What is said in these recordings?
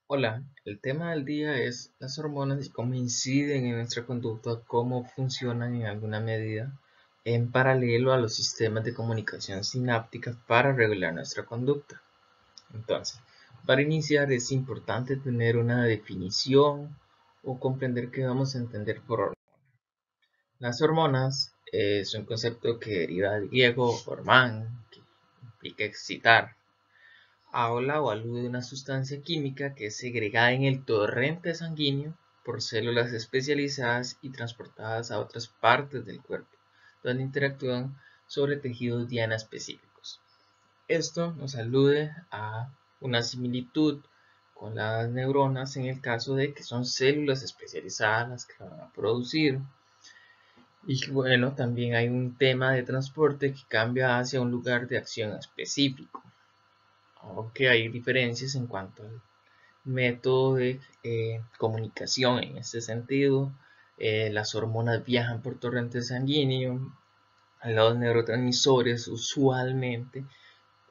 Hola, el tema del día es las hormonas y cómo inciden en nuestra conducta, cómo funcionan en alguna medida en paralelo a los sistemas de comunicación sináptica para regular nuestra conducta. Entonces, para iniciar es importante tener una definición o comprender qué vamos a entender por hormonas. Las hormonas es un concepto que deriva del griego hormán, que implica excitar. Habla o alude a una sustancia química que es segregada en el torrente sanguíneo por células especializadas y transportadas a otras partes del cuerpo, donde interactúan sobre tejidos diana específicos. Esto nos alude a una similitud con las neuronas en el caso de que son células especializadas las que van a producir. Y bueno, también hay un tema de transporte que cambia hacia un lugar de acción específico, aunque hay diferencias en cuanto al método de comunicación en este sentido. Las hormonas viajan por torrente sanguíneo. Los neurotransmisores usualmente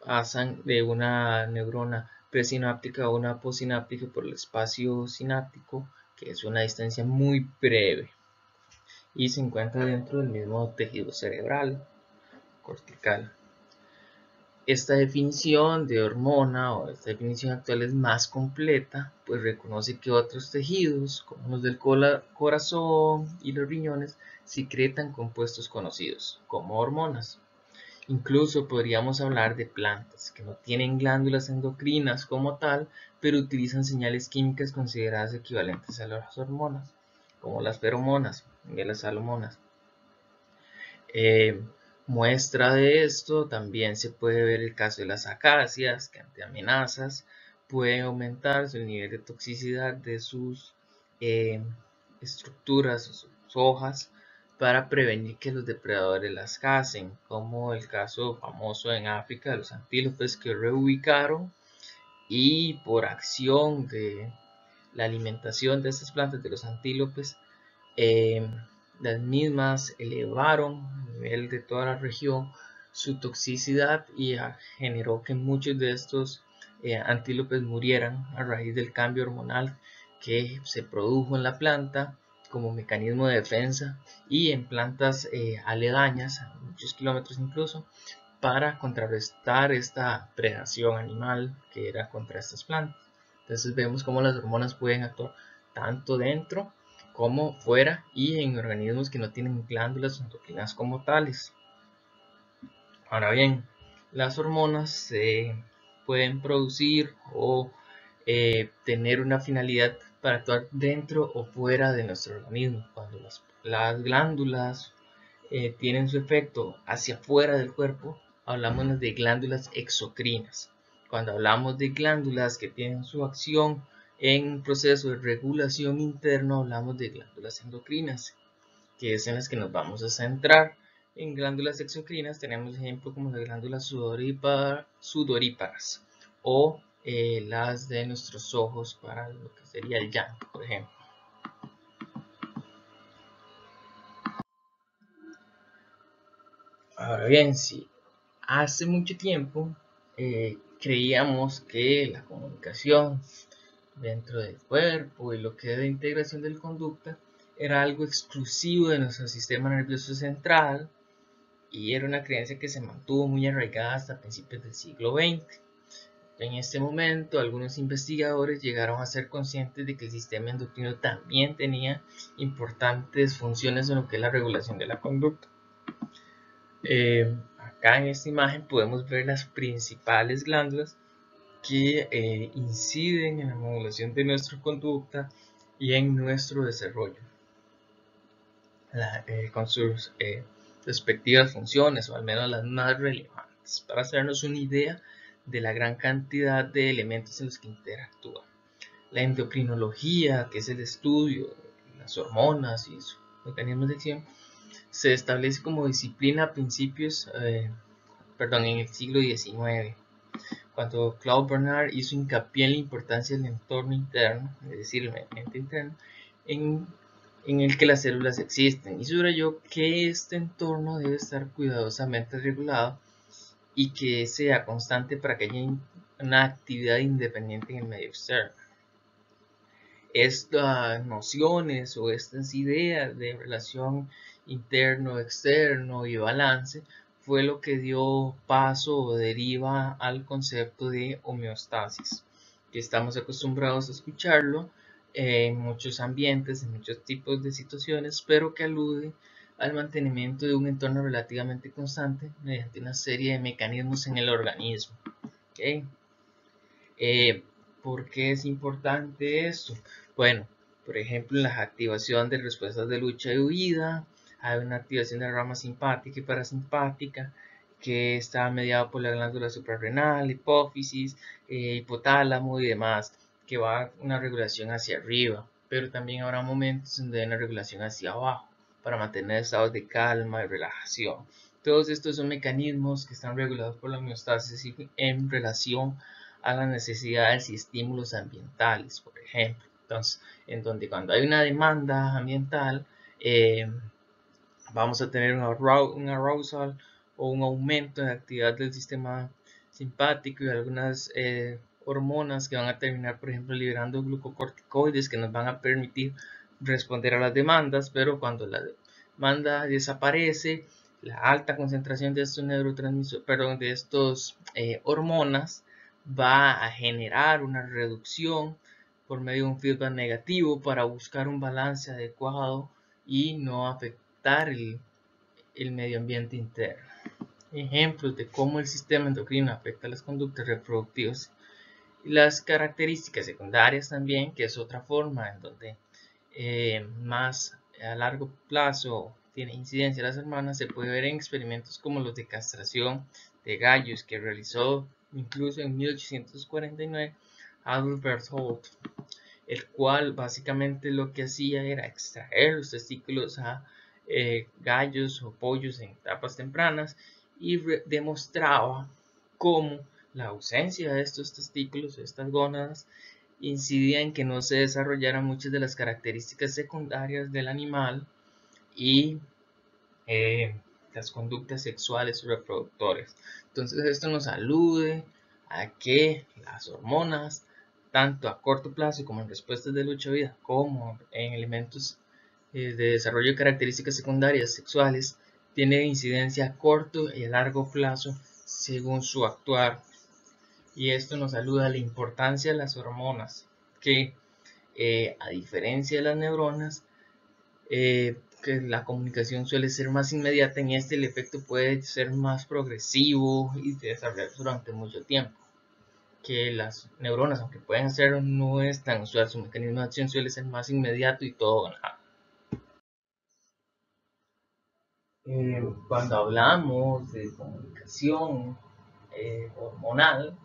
pasan de una neurona presináptica a una postsináptica por el espacio sináptico, que es una distancia muy breve y se encuentra dentro del mismo tejido cerebral cortical. Esta definición de hormona o esta definición actual es más completa, pues reconoce que otros tejidos, como los del corazón y los riñones, secretan compuestos conocidos como hormonas. Incluso podríamos hablar de plantas que no tienen glándulas endocrinas como tal, pero utilizan señales químicas consideradas equivalentes a las hormonas, como las feromonas y las salomonas. Eh, Muestra de esto también se puede ver el caso de las acacias, que ante amenazas pueden aumentar el nivel de toxicidad de sus eh, estructuras o sus hojas para prevenir que los depredadores las cacen, como el caso famoso en África de los antílopes que reubicaron y por acción de la alimentación de estas plantas de los antílopes eh, las mismas elevaron a nivel de toda la región su toxicidad y generó que muchos de estos antílopes murieran a raíz del cambio hormonal que se produjo en la planta como mecanismo de defensa y en plantas aledañas, a muchos kilómetros incluso, para contrarrestar esta predación animal que era contra estas plantas. Entonces vemos cómo las hormonas pueden actuar tanto dentro como fuera y en organismos que no tienen glándulas endocrinas como tales. Ahora bien, las hormonas se pueden producir o tener una finalidad para actuar dentro o fuera de nuestro organismo. Cuando las glándulas tienen su efecto hacia afuera del cuerpo, hablamos de glándulas exocrinas. Cuando hablamos de glándulas que tienen su acción en un proceso de regulación interno, hablamos de glándulas endocrinas, que es en las que nos vamos a centrar. En glándulas exocrinas tenemos ejemplos como las glándulas sudoríparas o las de nuestros ojos para lo que sería el llanto, por ejemplo. Ahora bien, si hace mucho tiempo creíamos que la comunicación dentro del cuerpo y lo que es la integración de la conducta era algo exclusivo de nuestro sistema nervioso central y era una creencia que se mantuvo muy arraigada hasta principios del siglo XX. En este momento, algunos investigadores llegaron a ser conscientes de que el sistema endocrino también tenía importantes funciones en lo que es la regulación de la conducta. Acá en esta imagen podemos ver las principales glándulas que inciden en la modulación de nuestra conducta y en nuestro desarrollo, con sus respectivas funciones, o al menos las más relevantes, para hacernos una idea de la gran cantidad de elementos en los que interactúan. La endocrinología, que es el estudio de las hormonas y sus mecanismos de acción, se establece como disciplina a principios, en el siglo XIX, cuando Claude Bernard hizo hincapié en la importancia del entorno interno, es decir, el ambiente interno, en, en el que las células existen, y subrayó que este entorno debe estar cuidadosamente regulado y que sea constante para que haya una actividad independiente en el medio externo. estas nociones o estas ideas de relación interno-externo y balance fue lo que dio paso o deriva al concepto de homeostasis, que estamos acostumbrados a escucharlo en muchos ambientes, en muchos tipos de situaciones, pero que alude al mantenimiento de un entorno relativamente constante mediante una serie de mecanismos en el organismo. ¿Okay? ¿Por qué es importante esto? Bueno, por ejemplo, en la activación de respuestas de lucha y huida, hay una activación de la rama simpática y parasimpática que está mediada por la glándula suprarrenal, hipófisis, hipotálamo y demás, que va a una regulación hacia arriba, pero también habrá momentos donde hay una regulación hacia abajo para mantener estados de calma y relajación. Todos estos son mecanismos que están regulados por la homeostasis en relación a las necesidades y estímulos ambientales, por ejemplo. Entonces, en donde cuando hay una demanda ambiental, vamos a tener un arousal o un aumento en la actividad del sistema simpático y algunas hormonas que van a terminar, por ejemplo, liberando glucocorticoides que nos van a permitir responder a las demandas, pero cuando la demanda desaparece, la alta concentración de estos neurotransmisores, perdón, de estos hormonas va a generar una reducción por medio de un feedback negativo para buscar un balance adecuado y no afectar el medio ambiente interno. Ejemplos de cómo el sistema endocrino afecta las conductas reproductivas y las características secundarias también, que es otra forma en donde más a largo plazo tiene incidencia las hormonas, se puede ver en experimentos como los de castración de gallos que realizó incluso en 1849 Albert Berthold, el cual básicamente lo que hacía era extraer los testículos a gallos o pollos en etapas tempranas y demostraba cómo la ausencia de estos testículos, estas gónadas, incidía en que no se desarrollaran muchas de las características secundarias del animal y las conductas sexuales reproductoras. Entonces esto nos alude a que las hormonas, tanto a corto plazo como en respuestas de lucha vida, como en elementos de desarrollo de características secundarias sexuales, tienen incidencia a corto y a largo plazo según su actuar. Y esto nos aluda a la importancia de las hormonas, que a diferencia de las neuronas, que la comunicación suele ser más inmediata, en este el efecto puede ser más progresivo y desarrollarse durante mucho tiempo. Que las neuronas, aunque pueden hacerlo, no es tan usual, su mecanismo de acción suele ser más inmediato y todo nada. Cuando hablamos de comunicación hormonal,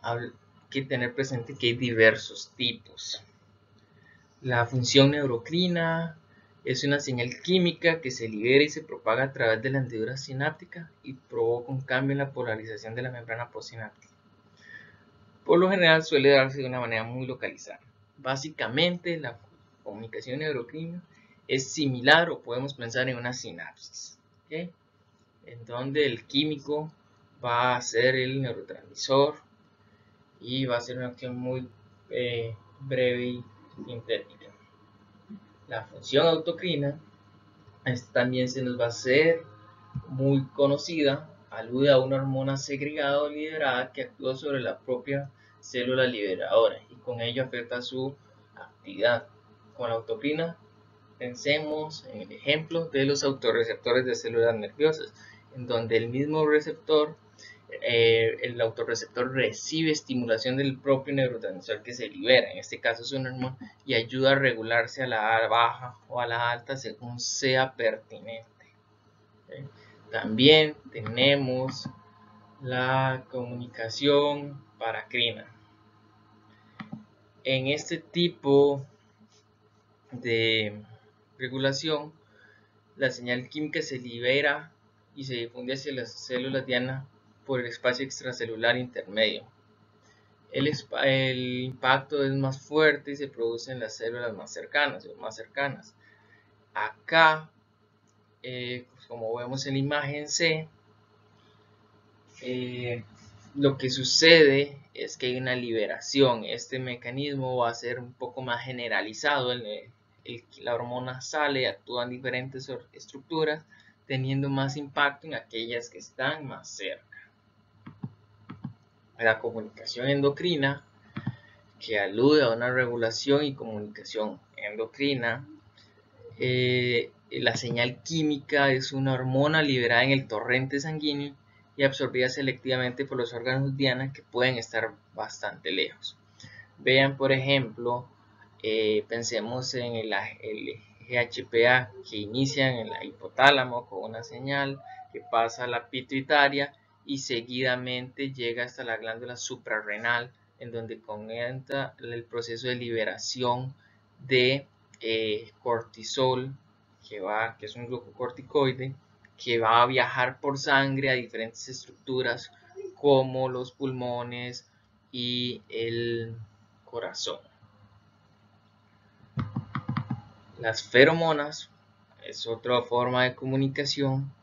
hay que tener presente que hay diversos tipos. La función neurocrina es una señal química que se libera y se propaga a través de la hendidura sináptica y provoca un cambio en la polarización de la membrana postsináptica. Por lo general suele darse de una manera muy localizada. Básicamente la comunicación neurocrina es similar o podemos pensar en una sinapsis, ¿okay? En donde el químico va a ser el neurotransmisor y va a ser una acción muy breve y sintética. La función autocrina también se nos va a hacer muy conocida, alude a una hormona segregada o liberada que actúa sobre la propia célula liberadora y con ello afecta su actividad. Con la autocrina pensemos en el ejemplo de los autorreceptores de células nerviosas, en donde el mismo receptor, el autorreceptor recibe estimulación del propio neurotransmisor que se libera, en este caso es una hormona, y ayuda a regularse a la baja o a la alta según sea pertinente. También tenemos la comunicación paracrina. En este tipo de regulación, la señal química se libera y se difunde hacia las células diana por el espacio extracelular intermedio. El impacto es más fuerte y se produce en las células más cercanas. Acá, como vemos en la imagen C, lo que sucede es que hay una liberación. Este mecanismo va a ser un poco más generalizado. La hormona sale, actúa en diferentes estructuras, teniendo más impacto en aquellas que están más cerca. La comunicación endocrina, que alude a una regulación y comunicación endocrina. La señal química es una hormona liberada en el torrente sanguíneo y absorbida selectivamente por los órganos diana que pueden estar bastante lejos. Vean, por ejemplo, pensemos en el GHPA que inicia en el hipotálamo con una señal que pasa a la pituitaria y seguidamente llega hasta la glándula suprarrenal, en donde comienza el proceso de liberación de cortisol, que es un glucocorticoide, que va a viajar por sangre a diferentes estructuras como los pulmones y el corazón. Las feromonas es otra forma de comunicación.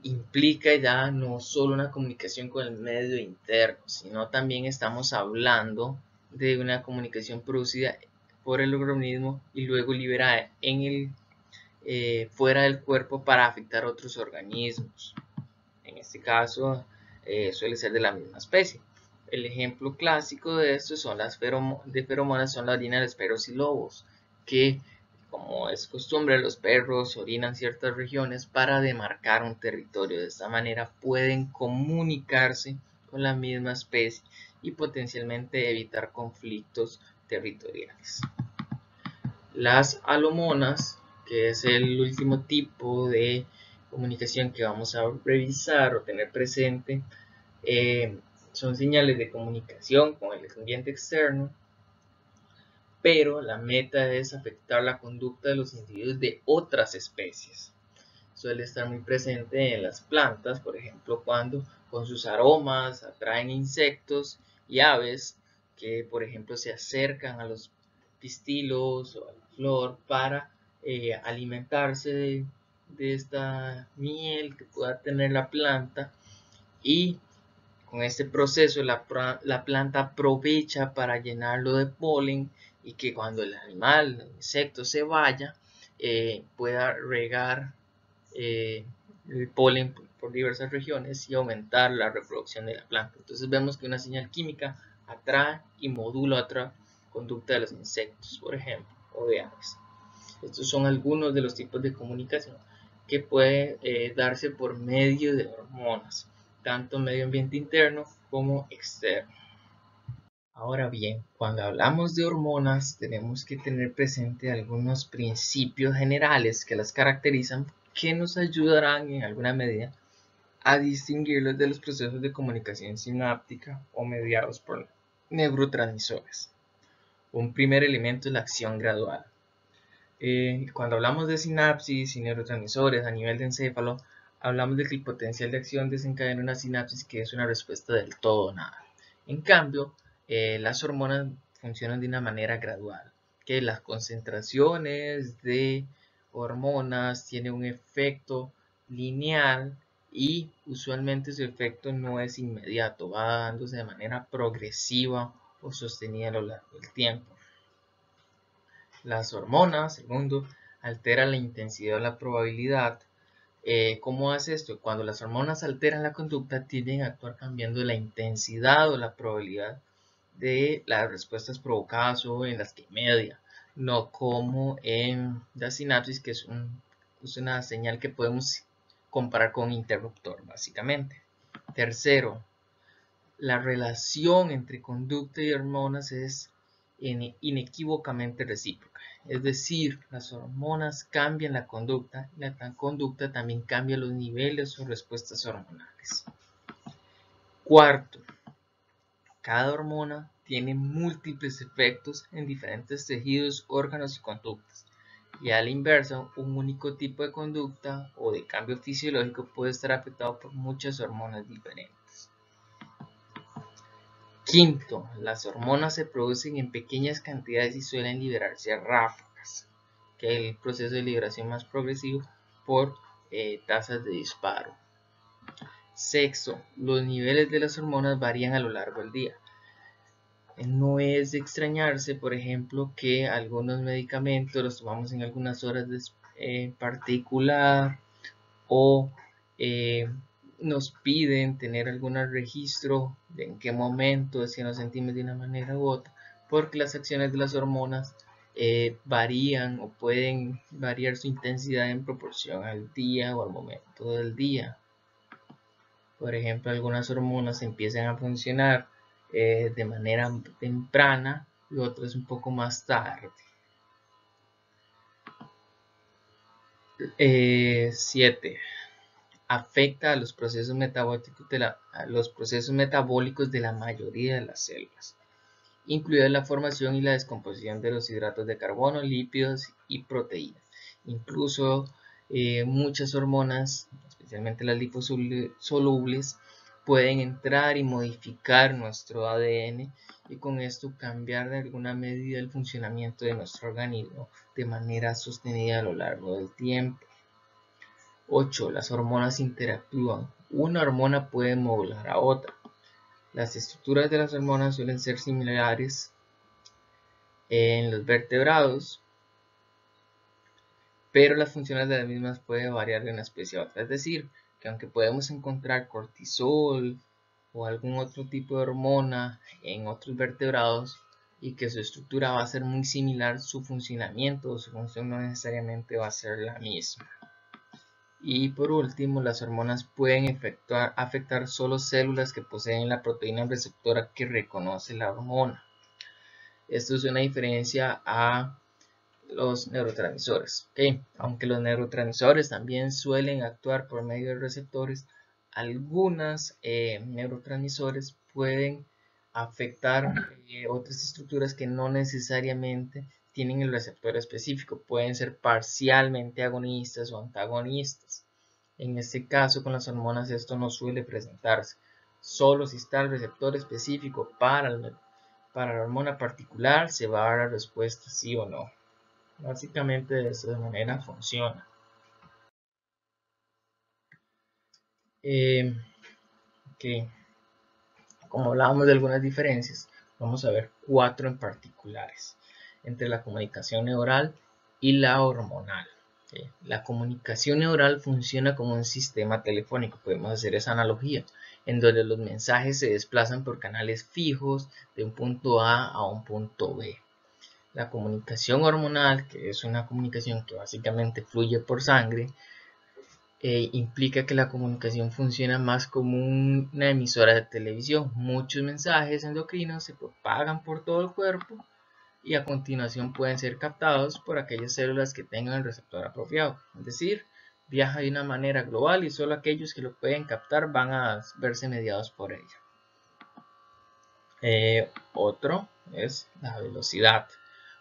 Implica ya no solo una comunicación con el medio interno, sino también estamos hablando de una comunicación producida por el organismo y luego liberada fuera del cuerpo para afectar otros organismos. En este caso suele ser de la misma especie. El ejemplo clásico de esto son las feromonas, son la orina de los perros y lobos, que como es costumbre los perros orinan ciertas regiones para demarcar un territorio. De esta manera pueden comunicarse con la misma especie y potencialmente evitar conflictos territoriales. Las alomonas, que es el último tipo de comunicación que vamos a revisar o tener presente, son señales de comunicación con el ambiente externo, pero la meta es afectar la conducta de los individuos de otras especies. Suele estar muy presente en las plantas, por ejemplo, cuando con sus aromas atraen insectos y aves que, por ejemplo, se acercan a los pistilos o a la flor para alimentarse de esta miel que pueda tener la planta, y con este proceso la planta aprovecha para llenarlo de polen y que cuando el animal, el insecto se vaya, pueda regar el polen por diversas regiones y aumentar la reproducción de la planta. Entonces vemos que una señal química atrae y modula otra conducta de los insectos, por ejemplo, o de aves. Estos son algunos de los tipos de comunicación que pueden darse por medio de hormonas, tanto medio ambiente interno como externo. Ahora bien, cuando hablamos de hormonas tenemos que tener presente algunos principios generales que las caracterizan, que nos ayudarán en alguna medida a distinguirlos de los procesos de comunicación sináptica o mediados por neurotransmisores. Un primer elemento es la acción gradual. Cuando hablamos de sinapsis y neurotransmisores a nivel de encéfalo, hablamos de que el potencial de acción desencadena una sinapsis que es una respuesta del todo o nada. En cambio, las hormonas funcionan de una manera gradual, que las concentraciones de hormonas tienen un efecto lineal y usualmente su efecto no es inmediato, va dándose de manera progresiva o sostenida a lo largo del tiempo. Las hormonas, segundo, alteran la intensidad o la probabilidad. ¿Cómo hace esto? Cuando las hormonas alteran la conducta, tienden a actuar cambiando la intensidad o la probabilidad de las respuestas provocadas o en las que media, no como en la sinapsis, que es una señal que podemos comparar con un interruptor, básicamente. Tercero, la relación entre conducta y hormonas es inequívocamente recíproca. Es decir, las hormonas cambian la conducta y la conducta también cambia los niveles o respuestas hormonales. Cuarto, cada hormona tiene múltiples efectos en diferentes tejidos, órganos y conductas. Y a la inversa, un único tipo de conducta o de cambio fisiológico puede estar afectado por muchas hormonas diferentes. Quinto, las hormonas se producen en pequeñas cantidades y suelen liberarse a ráfagas, que es el proceso de liberación más progresivo por tasas de disparo. Sexto, los niveles de las hormonas varían a lo largo del día. No es de extrañarse, por ejemplo, que algunos medicamentos los tomamos en algunas horas en particular o nos piden tener algún registro de en qué momento, si nos sentimos de una manera u otra, porque las acciones de las hormonas varían o pueden variar su intensidad en proporción al día o al momento del día. Por ejemplo, algunas hormonas empiezan a funcionar de manera temprana y otras un poco más tarde. 7. Afecta a los procesos metabólicos de la mayoría de las células, incluida la formación y la descomposición de los hidratos de carbono, lípidos y proteínas. Incluso muchas hormonas, especialmente las liposolubles, pueden entrar y modificar nuestro ADN y con esto cambiar de alguna medida el funcionamiento de nuestro organismo de manera sostenida a lo largo del tiempo. 8. Las hormonas interactúan. Una hormona puede modular a otra. Las estructuras de las hormonas suelen ser similares en los vertebrados, pero las funciones de las mismas pueden variar de una especie a otra. Es decir, que aunque podemos encontrar cortisol o algún otro tipo de hormona en otros vertebrados y que su estructura va a ser muy similar, su funcionamiento o su función no necesariamente va a ser la misma. Y por último, las hormonas pueden afectar solo células que poseen la proteína receptora que reconoce la hormona. Esto es una diferencia a los neurotransmisores. ¿Okay? Aunque los neurotransmisores también suelen actuar por medio de receptores, algunos neurotransmisores pueden afectar otras estructuras que no necesariamente tienen el receptor específico. Pueden ser parcialmente agonistas o antagonistas. En este caso, con las hormonas esto no suele presentarse. Solo si está el receptor específico para la hormona particular se va a dar la respuesta sí o no. Básicamente de esa manera funciona. Okay. Como hablábamos de algunas diferencias, vamos a ver 4 en particulares entre la comunicación neural y la hormonal. Okay. La comunicación neural funciona como un sistema telefónico, podemos hacer esa analogía, en donde los mensajes se desplazan por canales fijos de un punto A un punto B. La comunicación hormonal, que es una comunicación que básicamente fluye por sangre, implica que la comunicación funciona más como una emisora de televisión. Muchos mensajes endocrinos se propagan por todo el cuerpo y a continuación pueden ser captados por aquellas células que tengan el receptor apropiado. Es decir, viaja de una manera global y solo aquellos que lo pueden captar van a verse mediados por ella. Otro es la velocidad.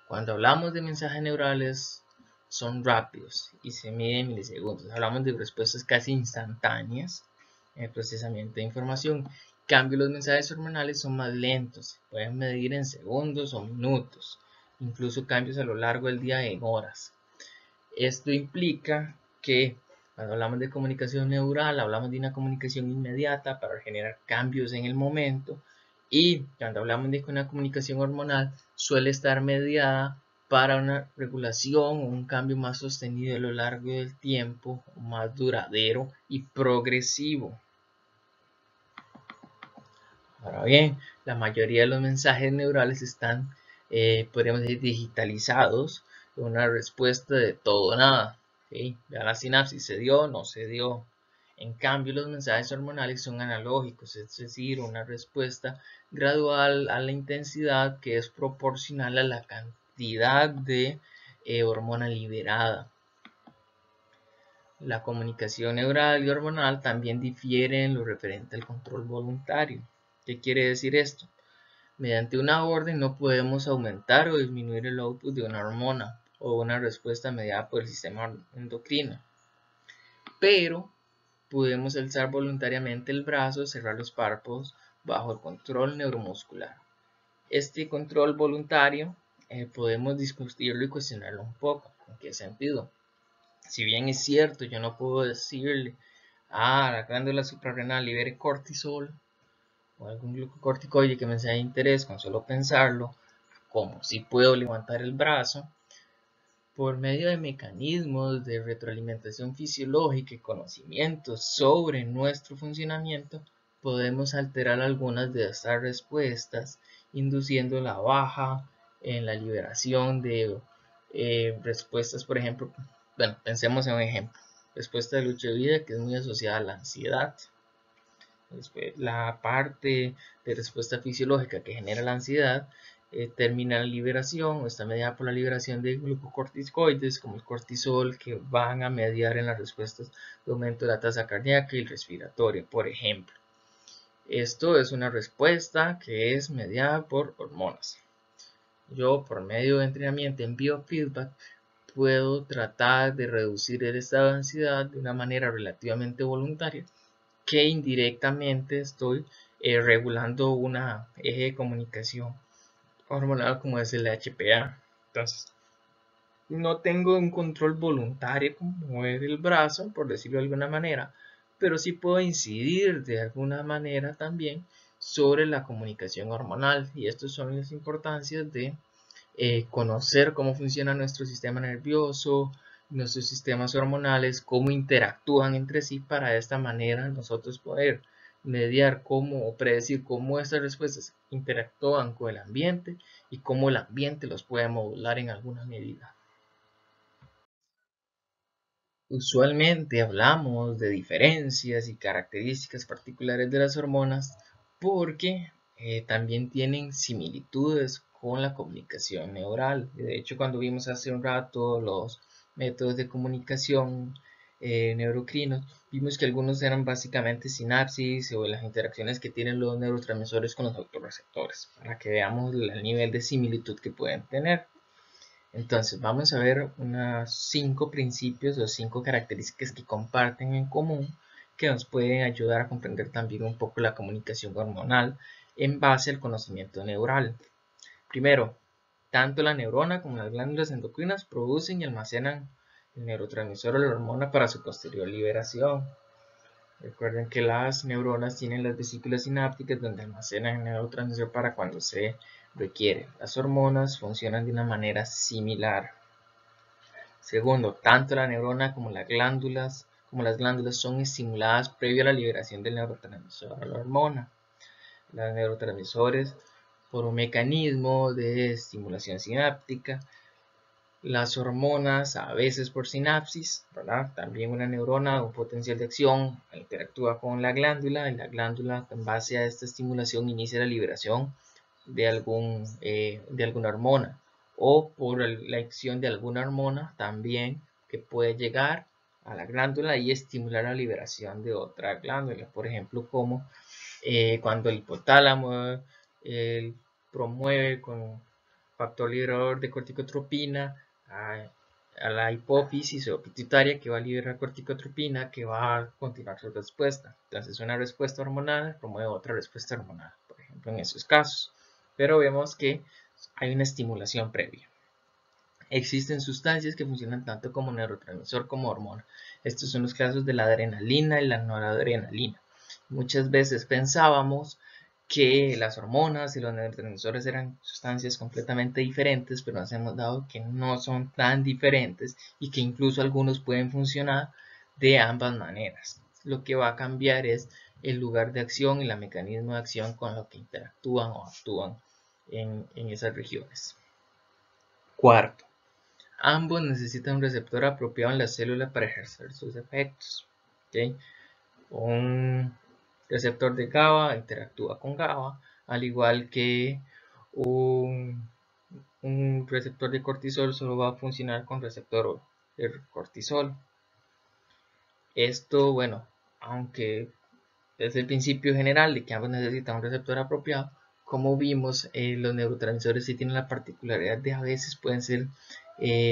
Cuando hablamos de mensajes neurales son rápidos y se miden en milisegundos. Hablamos de respuestas casi instantáneas en el procesamiento de información. En cambio, los mensajes hormonales son más lentos, se pueden medir en segundos o minutos, incluso cambios a lo largo del día en horas. Esto implica que cuando hablamos de comunicación neural, hablamos de una comunicación inmediata para generar cambios en el momento, y cuando hablamos de una comunicación hormonal suele estar mediada para una regulación o un cambio más sostenido a lo largo del tiempo, más duradero y progresivo. Ahora bien, la mayoría de los mensajes neurales están, podríamos decir, digitalizados, con una respuesta de todo o nada. ¿Okay? Ya la sinapsis se dio, no se dio. En cambio, los mensajes hormonales son analógicos, es decir, una respuesta gradual a la intensidad que es proporcional a la cantidad de hormona liberada. La comunicación neural y hormonal también difiere en lo referente al control voluntario. ¿Qué quiere decir esto? Mediante una orden no podemos aumentar o disminuir el output de una hormona o una respuesta mediada por el sistema endocrino. Pero podemos alzar voluntariamente el brazo, cerrar los párpados bajo el control neuromuscular. Este control voluntario podemos discutirlo y cuestionarlo un poco. ¿En qué sentido? Si bien es cierto, yo no puedo decirle la glándula suprarrenal libere cortisol o algún glucocorticoide que me sea de interés con solo pensarlo, como si puedo levantar el brazo, por medio de mecanismos de retroalimentación fisiológica y conocimientos sobre nuestro funcionamiento, podemos alterar algunas de estas respuestas, induciendo la baja en la liberación de respuestas, por ejemplo, bueno, pensemos en un ejemplo, respuesta de lucha de vida que es muy asociada a la ansiedad. Después, la parte de respuesta fisiológica que genera la ansiedad termina la liberación o está mediada por la liberación de glucocorticoides como el cortisol, que van a mediar en las respuestas de aumento de la tasa cardíaca y respiratoria, por ejemplo. Esto es una respuesta que es mediada por hormonas. Yo, por medio de entrenamiento en biofeedback, puedo tratar de reducir el estado de ansiedad de una manera relativamente voluntaria, que indirectamente estoy regulando una eje de comunicación hormonal como es el HPA. Entonces, no tengo un control voluntario como mover el brazo, por decirlo de alguna manera, pero sí puedo incidir de alguna manera también sobre la comunicación hormonal. Y estas son las importancias de conocer cómo funciona nuestro sistema nervioso, nuestros sistemas hormonales, cómo interactúan entre sí, para de esta manera nosotros poder mediar cómo o predecir cómo estas respuestas interactúan con el ambiente y cómo el ambiente los puede modular en alguna medida. Usualmente hablamos de diferencias y características particulares de las hormonas porque también tienen similitudes con la comunicación neural. De hecho, cuando vimos hace un rato los métodos de comunicación neurocrinos, vimos que algunos eran básicamente sinapsis o las interacciones que tienen los neurotransmisores con los autorreceptores, para que veamos el nivel de similitud que pueden tener. Entonces vamos a ver unos 5 principios o 5 características que comparten en común, que nos pueden ayudar a comprender también un poco la comunicación hormonal en base al conocimiento neural. Primero, tanto la neurona como las glándulas endocrinas producen y almacenan el neurotransmisor o la hormona para su posterior liberación. Recuerden que las neuronas tienen las vesículas sinápticas donde almacenan el neurotransmisor para cuando se requiere. Las hormonas funcionan de una manera similar. Segundo, tanto la neurona como las glándulas son estimuladas previo a la liberación del neurotransmisor o la hormona. Los neurotransmisores, por un mecanismo de estimulación sináptica, las hormonas a veces por sinapsis, ¿verdad? También una neurona, un potencial de acción, interactúa con la glándula y la glándula en base a esta estimulación inicia la liberación de alguna hormona, o por la acción de alguna hormona también que puede llegar a la glándula y estimular la liberación de otra glándula, por ejemplo como cuando el hipotálamo promueve con factor liberador de corticotropina a la hipófisis o pituitaria, que va a liberar corticotropina, que va a continuar su respuesta. Entonces una respuesta hormonal promueve otra respuesta hormonal, por ejemplo en esos casos. Pero vemos que hay una estimulación previa. Existen sustancias que funcionan tanto como neurotransmisor como hormona. Estos son los casos de la adrenalina y la noradrenalina. Muchas veces pensábamos que las hormonas y los neurotransmisores eran sustancias completamente diferentes, pero nos hemos dado que no son tan diferentes y que incluso algunos pueden funcionar de ambas maneras. Lo que va a cambiar es el lugar de acción y el mecanismo de acción con lo que interactúan o actúan en esas regiones. Cuarto, ambos necesitan un receptor apropiado en la célula para ejercer sus efectos. ¿Okay? Un receptor de GABA interactúa con GABA, al igual que un receptor de cortisol solo va a funcionar con receptor de cortisol. Esto, bueno, aunque es el principio general de que ambos necesitan un receptor apropiado, como vimos, los neurotransmisores sí tienen la particularidad de a veces pueden ser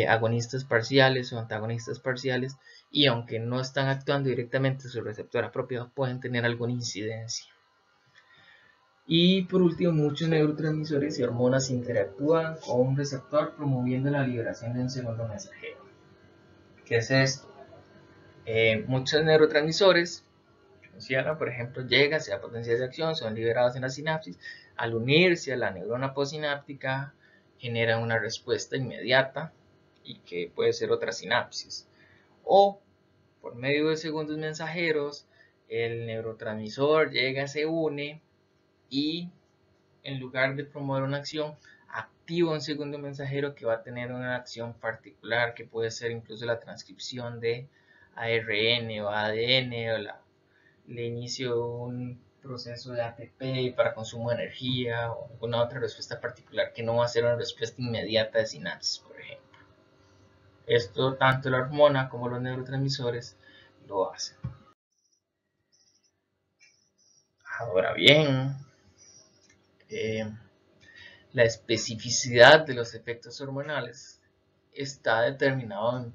agonistas parciales o antagonistas parciales, y aunque no están actuando directamente sobre el receptor apropiado, pueden tener alguna incidencia. Y por último, muchos neurotransmisores y hormonas interactúan con un receptor promoviendo la liberación de un segundo mensajero. ¿Qué es esto? Muchos neurotransmisores funciona, por ejemplo, llega, se da potencial de acción, son liberados en la sinapsis, al unirse a la neurona postsináptica generan una respuesta inmediata y que puede ser otra sinapsis. O por medio de segundos mensajeros, el neurotransmisor llega, se une y en lugar de promover una acción, activa un segundo mensajero que va a tener una acción particular, que puede ser incluso la transcripción de ARN o ADN, o el inicio de un proceso de ATP para consumo de energía, o alguna otra respuesta particular que no va a ser una respuesta inmediata de sinapsis, por ejemplo. Esto tanto la hormona como los neurotransmisores lo hacen. Ahora bien, la especificidad de los efectos hormonales está determinado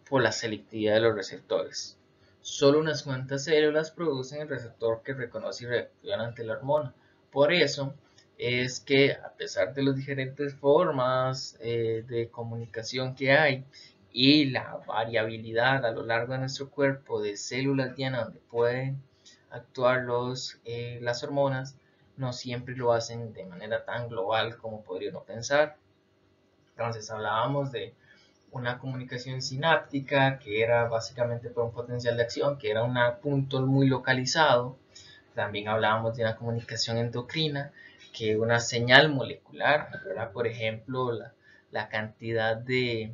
por la selectividad de los receptores. Solo unas cuantas células producen el receptor que reconoce y reacciona ante la hormona. Por eso es que, a pesar de las diferentes formas de comunicación que hay y la variabilidad a lo largo de nuestro cuerpo de células diana donde pueden actuar las hormonas, no siempre lo hacen de manera tan global como podría uno pensar. Entonces hablábamos de una comunicación sináptica que era básicamente por un potencial de acción, que era un punto muy localizado. También hablábamos de una comunicación endocrina, que es una señal molecular, ¿verdad? Por ejemplo, la cantidad de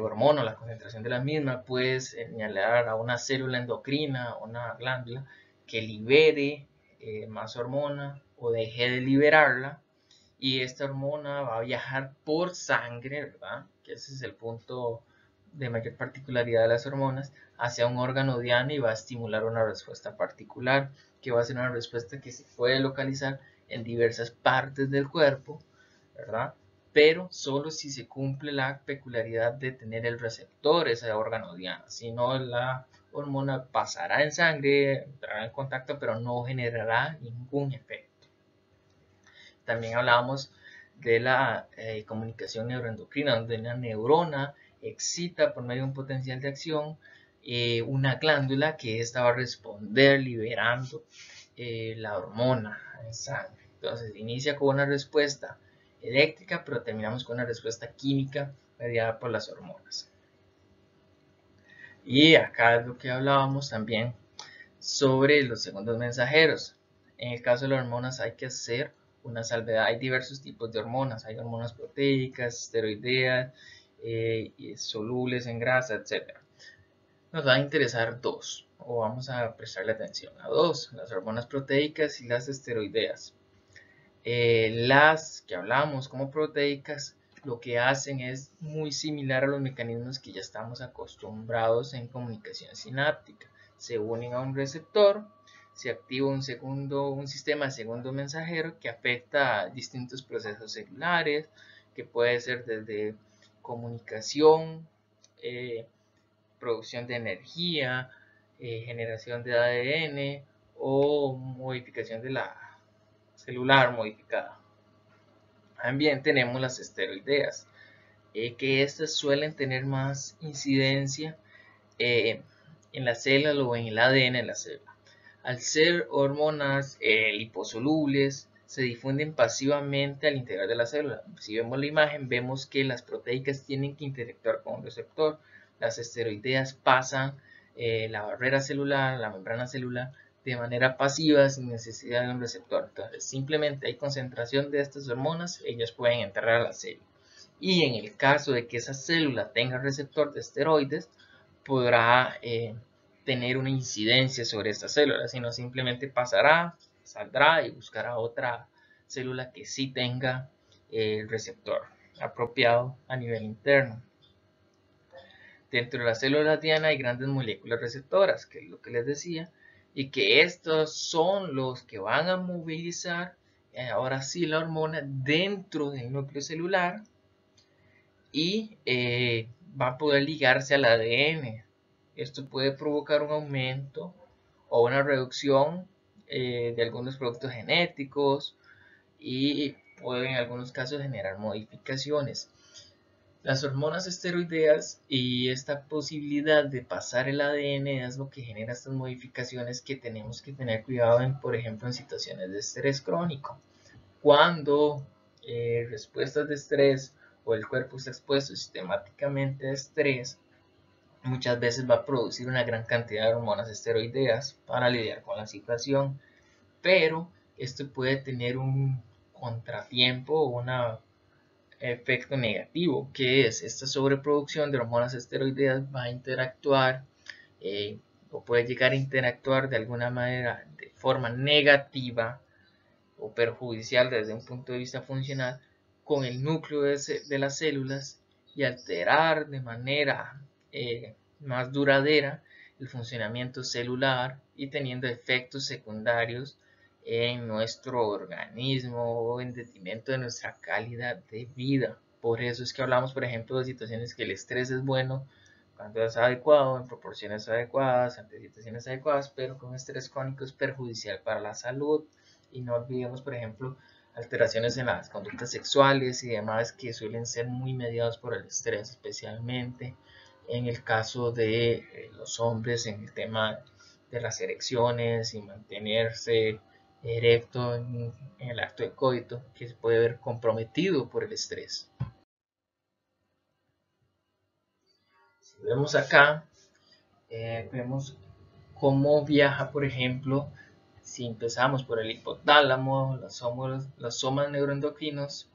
hormona, la concentración de la misma, puede señalar a una célula endocrina, una glándula, que libere más hormona o deje de liberarla, y esta hormona va a viajar por sangre, ¿verdad? Que ese es el punto de mayor particularidad de las hormonas, hacia un órgano diana y va a estimular una respuesta particular, que va a ser una respuesta que se puede localizar en diversas partes del cuerpo, ¿verdad? Pero solo si se cumple la peculiaridad de tener el receptor, ese órgano diana. Si no, la hormona pasará en sangre, entrará en contacto, pero no generará ningún efecto. También hablábamos de la comunicación neuroendocrina, donde una neurona excita por medio de un potencial de acción una glándula que esta va a responder liberando la hormona en sangre. Entonces inicia con una respuesta eléctrica, pero terminamos con una respuesta química mediada por las hormonas. Y acá es lo que hablábamos también sobre los segundos mensajeros. En el caso de las hormonas hay que hacer una salvedad. Hay diversos tipos de hormonas. Hay hormonas proteicas, esteroideas, solubles en grasa, etc. Nos va a interesar dos, o vamos a prestarle atención a dos: las hormonas proteicas y las esteroideas. Las que hablamos como proteicas lo que hacen es muy similar a los mecanismos que ya estamos acostumbrados en comunicación sináptica. Se unen a un receptor, se activa un sistema de segundo mensajero que afecta a distintos procesos celulares, que puede ser desde comunicación, producción de energía, generación de ADN o modificación de la celular modificada. También tenemos las esteroideas, que estas suelen tener más incidencia en la célula o en el ADN de la célula. Al ser hormonas liposolubles, se difunden pasivamente al interior de la célula. Si vemos la imagen, vemos que las proteicas tienen que interactuar con un receptor. Las esteroideas pasan la barrera celular, la membrana celular, de manera pasiva sin necesidad de un receptor. Entonces, simplemente hay concentración de estas hormonas, ellas pueden entrar a la célula. Y en el caso de que esa célula tenga receptor de esteroides, podrá tener una incidencia sobre esta célula, sino simplemente pasará, saldrá y buscará otra célula que sí tenga el receptor apropiado a nivel interno. Dentro de la célula diana hay grandes moléculas receptoras, que es lo que les decía, y que estos son los que van a movilizar ahora sí la hormona dentro del núcleo celular y va a poder ligarse al ADN. Esto puede provocar un aumento o una reducción de algunos productos genéticos y puede en algunos casos generar modificaciones. Las hormonas esteroideas y esta posibilidad de pasar el ADN es lo que genera estas modificaciones que tenemos que tener cuidado en, por ejemplo, en situaciones de estrés crónico. Cuando respuestas de estrés o el cuerpo está expuesto sistemáticamente a estrés, muchas veces va a producir una gran cantidad de hormonas esteroideas para lidiar con la situación, pero esto puede tener un contratiempo o un efecto negativo, que es esta sobreproducción de hormonas esteroideas va a interactuar o puede llegar a interactuar de alguna manera de forma negativa o perjudicial desde un punto de vista funcional con el núcleo de las células y alterar de manera más duradera el funcionamiento celular y teniendo efectos secundarios en nuestro organismo o en detrimento de nuestra calidad de vida. Por eso es que hablamos, por ejemplo, de situaciones que el estrés es bueno cuando es adecuado, en proporciones adecuadas, ante situaciones adecuadas, pero con estrés crónico es perjudicial para la salud. Y no olvidemos, por ejemplo, alteraciones en las conductas sexuales y demás que suelen ser muy mediados por el estrés, especialmente en el caso de los hombres, en el tema de las erecciones y mantenerse erecto en el acto de coito, que se puede ver comprometido por el estrés. Si vemos acá, vemos cómo viaja, por ejemplo, si empezamos por el hipotálamo, los somas neuroendocrinos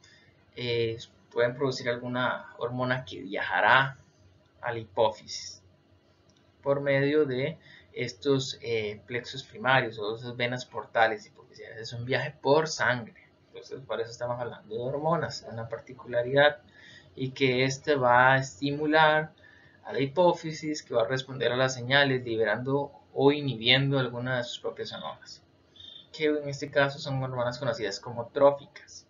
pueden producir alguna hormona que viajará a la hipófisis por medio de estos plexos primarios o esas venas portales hipofisiales. Es un viaje por sangre. Entonces, por eso estamos hablando de hormonas, una particularidad, y que este va a estimular a la hipófisis, que va a responder a las señales liberando o inhibiendo algunas de sus propias hormonas, que en este caso son hormonas conocidas como tróficas.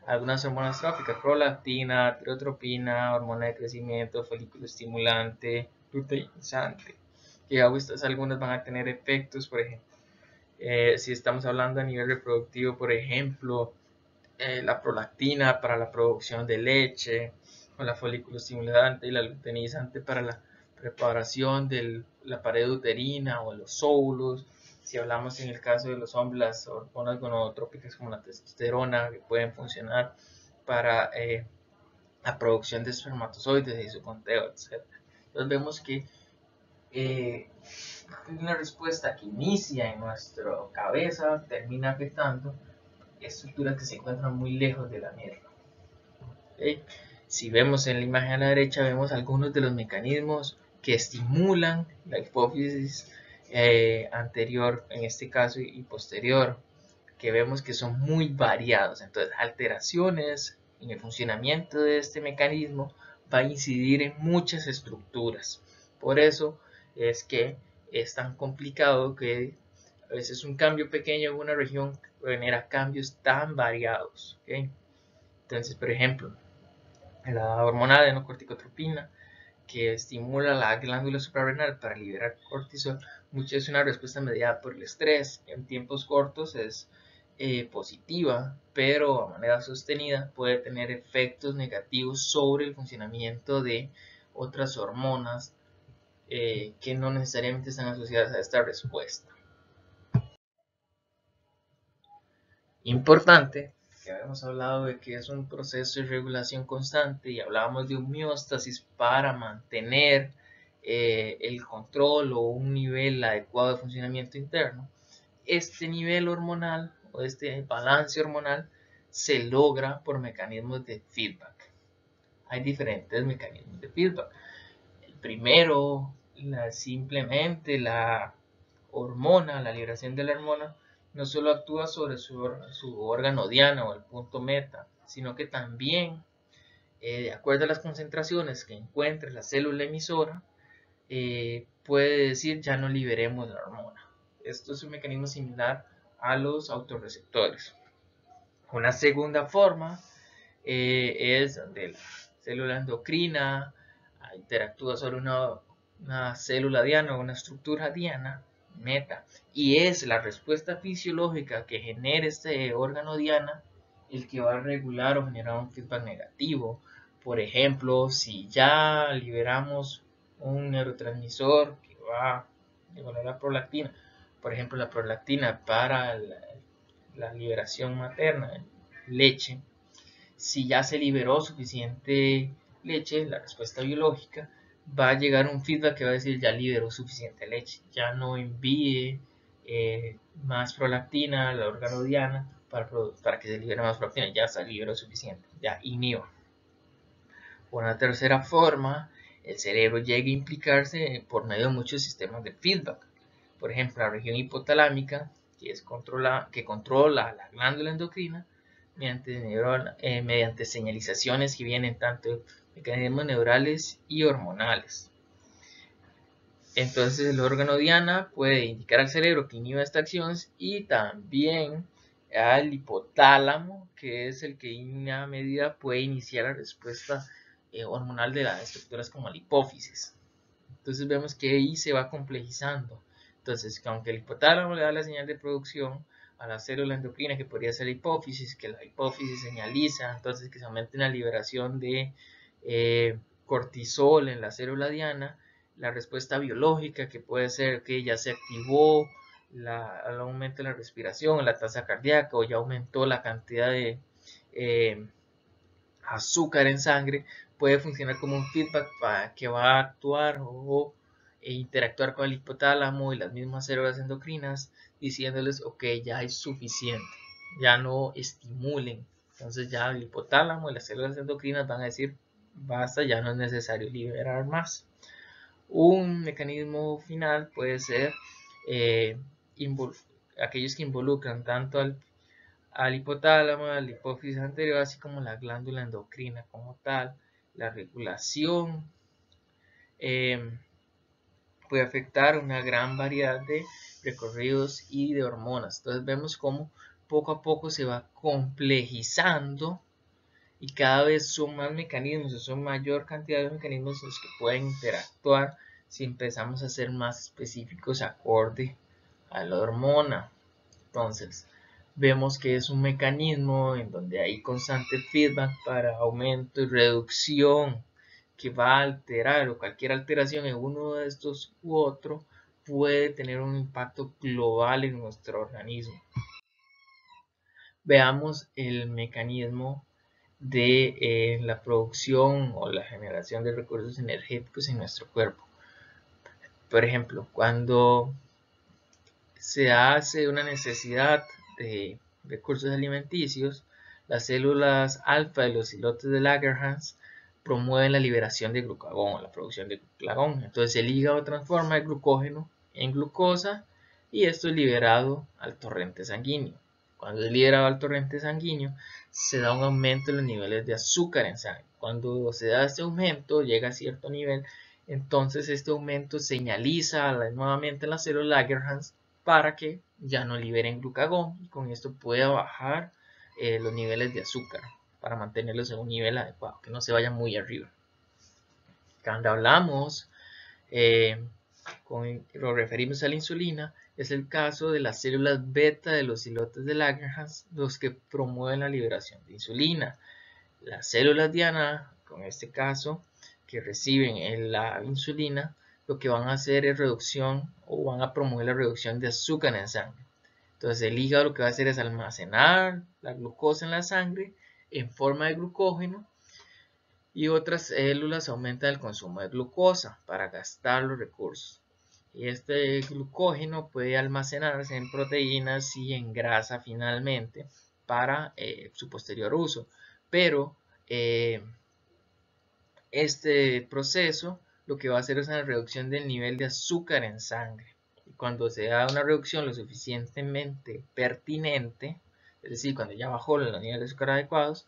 Algunas hormonas tróficas: prolactina, tirotropina, hormona de crecimiento, folículo estimulante, luteinizante, que algunas van a tener efectos, por ejemplo, si estamos hablando a nivel reproductivo, por ejemplo, la prolactina para la producción de leche, o la folículo estimulante y la luteinizante para la preparación de la pared uterina o los óvulos. Si hablamos en el caso de los hombres, las hormonas gonadotrópicas como la testosterona, que pueden funcionar para la producción de espermatozoides y su conteo, etc. Entonces vemos que una respuesta que inicia en nuestra cabeza termina afectando estructuras que se encuentran muy lejos de la médula. ¿Okay? Si vemos en la imagen a la derecha, vemos algunos de los mecanismos que estimulan la hipófisis anterior, en este caso, y posterior, que vemos que son muy variados. Entonces, alteraciones en el funcionamiento de este mecanismo va a incidir en muchas estructuras. Por eso es que es tan complicado que a veces un cambio pequeño en una región genera cambios tan variados. ¿Okay? Entonces, por ejemplo, la hormona adenocorticotropina, que estimula la glándula suprarrenal para liberar cortisol, es una respuesta mediada por el estrés. En tiempos cortos es positiva, pero a manera sostenida puede tener efectos negativos sobre el funcionamiento de otras hormonas que no necesariamente están asociadas a esta respuesta. Importante, que habíamos hablado de que es un proceso de regulación constante y hablábamos de homeostasis para mantener el control o un nivel adecuado de funcionamiento interno. Este nivel hormonal o este balance hormonal se logra por mecanismos de feedback. Hay diferentes mecanismos de feedback. El primero, simplemente la hormona, la liberación de la hormona, no solo actúa sobre su órgano diana o el punto meta, sino que también, de acuerdo a las concentraciones que encuentre la célula emisora, puede decir ya no liberemos la hormona. Esto es un mecanismo similar a los autorreceptores. Una segunda forma es donde la célula endocrina interactúa sobre una célula diana o una estructura diana meta, y es la respuesta fisiológica que genera este órgano diana el que va a regular o generar un feedback negativo Por ejemplo, si ya liberamos un neurotransmisor que va a igualar la prolactina, por ejemplo la prolactina para la liberación materna de leche, si ya se liberó suficiente leche, la respuesta biológica, va a llegar un feedback que va a decir ya liberó suficiente leche, ya no envíe más prolactina a la órgano diana para que se libere más prolactina, ya se liberó suficiente, ya inhiba. Una tercera forma, el cerebro llega a implicarse por medio de muchos sistemas de feedback. Por ejemplo, la región hipotalámica, que controla la glándula endocrina, mediante señalizaciones que vienen tanto de mecanismos neurales y hormonales. Entonces el órgano diana puede indicar al cerebro que inhiba estas acciones y también al hipotálamo, que es el que en una medida puede iniciar la respuesta hormonal de las estructuras como la hipófisis. Entonces vemos que ahí se va complejizando. Entonces, aunque el hipotálamo le da la señal de producción a la célula endocrina, que podría ser la hipófisis, que la hipófisis señaliza, entonces que se aumente la liberación de cortisol en la célula diana, la respuesta biológica, que puede ser que ya se activó el aumento de la respiración, la tasa cardíaca, o ya aumentó la cantidad de azúcar en sangre, puede funcionar como un feedback que va a actuar o interactuar con el hipotálamo y las mismas células endocrinas, diciéndoles, ok, ya es suficiente, ya no estimulen. Entonces ya el hipotálamo y las células endocrinas van a decir, basta, ya no es necesario liberar más. Un mecanismo final puede ser aquellos que involucran tanto al hipotálamo, a la hipófisis anterior, así como la glándula endocrina como tal. La regulación puede afectar una gran variedad de recorridos y de hormonas. Entonces vemos cómo poco a poco se va complejizando y cada vez son más mecanismos, son mayor cantidad de mecanismos los que pueden interactuar si empezamos a ser más específicos acorde a la hormona. Entonces, vemos que es un mecanismo en donde hay constante feedback para aumento y reducción que va a alterar, o cualquier alteración en uno de estos u otro puede tener un impacto global en nuestro organismo. Veamos el mecanismo de la producción o la generación de recursos energéticos en nuestro cuerpo. Por ejemplo, cuando se hace una necesidad de recursos alimenticios, las células alfa de los islotes de Langerhans promueven la liberación de glucagón, la producción de glucagón. Entonces el hígado transforma el glucógeno en glucosa y esto es liberado al torrente sanguíneo. Cuando es liberado al torrente sanguíneo, se da un aumento en los niveles de azúcar en sangre. Cuando se da este aumento, llega a cierto nivel, entonces este aumento señaliza nuevamente en las células Langerhans para que ya no liberen glucagón y con esto pueda bajar los niveles de azúcar para mantenerlos en un nivel adecuado, que no se vayan muy arriba. Cuando hablamos, lo referimos a la insulina, es el caso de las células beta de los islotes de Langerhans, los que promueven la liberación de insulina. Las células diana, con este caso, que reciben la insulina, lo que van a hacer es reducción o van a promover la reducción de azúcar en sangre. Entonces el hígado lo que va a hacer es almacenar la glucosa en la sangre en forma de glucógeno y otras células aumentan el consumo de glucosa para gastar los recursos. Y este glucógeno puede almacenarse en proteínas y en grasa finalmente para su posterior uso. Pero este proceso lo que va a hacer es una reducción del nivel de azúcar en sangre. Y cuando se da una reducción lo suficientemente pertinente, es decir, cuando ya bajó los niveles de azúcar adecuados,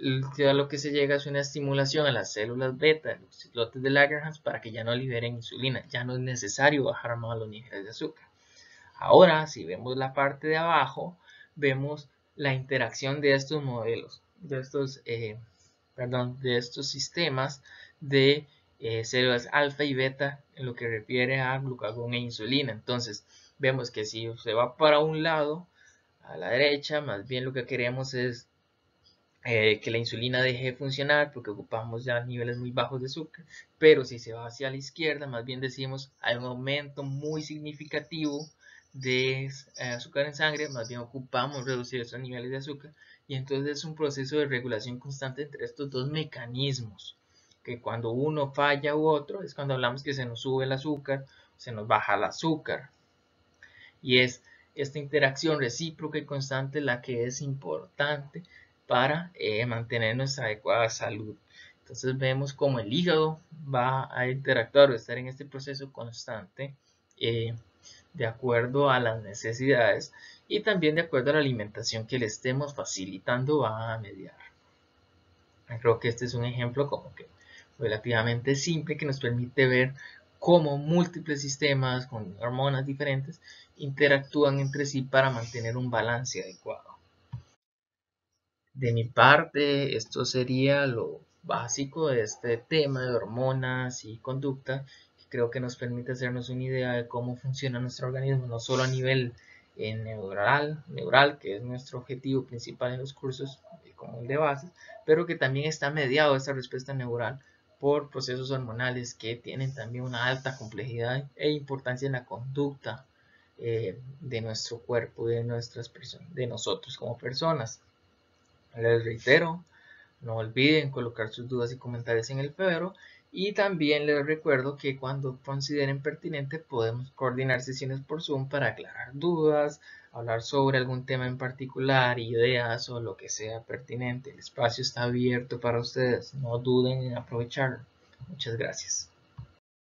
lo que se llega es una estimulación a las células beta, los islotes de Langerhans, para que ya no liberen insulina. Ya no es necesario bajar más los niveles de azúcar. Ahora, si vemos la parte de abajo, vemos la interacción de estos modelos, de estos sistemas de células alfa y beta en lo que refiere a glucagón e insulina. Entonces vemos que si se va para un lado, a la derecha, más bien lo que queremos es que la insulina deje de funcionar porque ocupamos ya niveles muy bajos de azúcar, pero si se va hacia la izquierda, más bien decimos hay un aumento muy significativo de azúcar en sangre, más bien ocupamos reducir esos niveles de azúcar, y entonces es un proceso de regulación constante entre estos dos mecanismos, que cuando uno falla u otro es cuando hablamos que se nos sube el azúcar, se nos baja el azúcar, y es esta interacción recíproca y constante la que es importante para mantener nuestra adecuada salud. Entonces vemos cómo el hígado va a interactuar o estar en este proceso constante de acuerdo a las necesidades y también de acuerdo a la alimentación que le estemos facilitando va a mediar. Creo que este es un ejemplo como que relativamente simple que nos permite ver cómo múltiples sistemas con hormonas diferentes interactúan entre sí para mantener un balance adecuado. De mi parte, esto sería lo básico de este tema de hormonas y conducta, que creo que nos permite hacernos una idea de cómo funciona nuestro organismo, no solo a nivel neural, que es nuestro objetivo principal en los cursos, como el de base, pero que también está mediado esta respuesta neural por procesos hormonales que tienen también una alta complejidad e importancia en la conducta de nuestro cuerpo, de nosotros como personas. Les reitero, no olviden colocar sus dudas y comentarios en el foro y también les recuerdo que cuando consideren pertinente podemos coordinar sesiones por Zoom para aclarar dudas, hablar sobre algún tema en particular, ideas o lo que sea pertinente. El espacio está abierto para ustedes, no duden en aprovecharlo. Muchas gracias.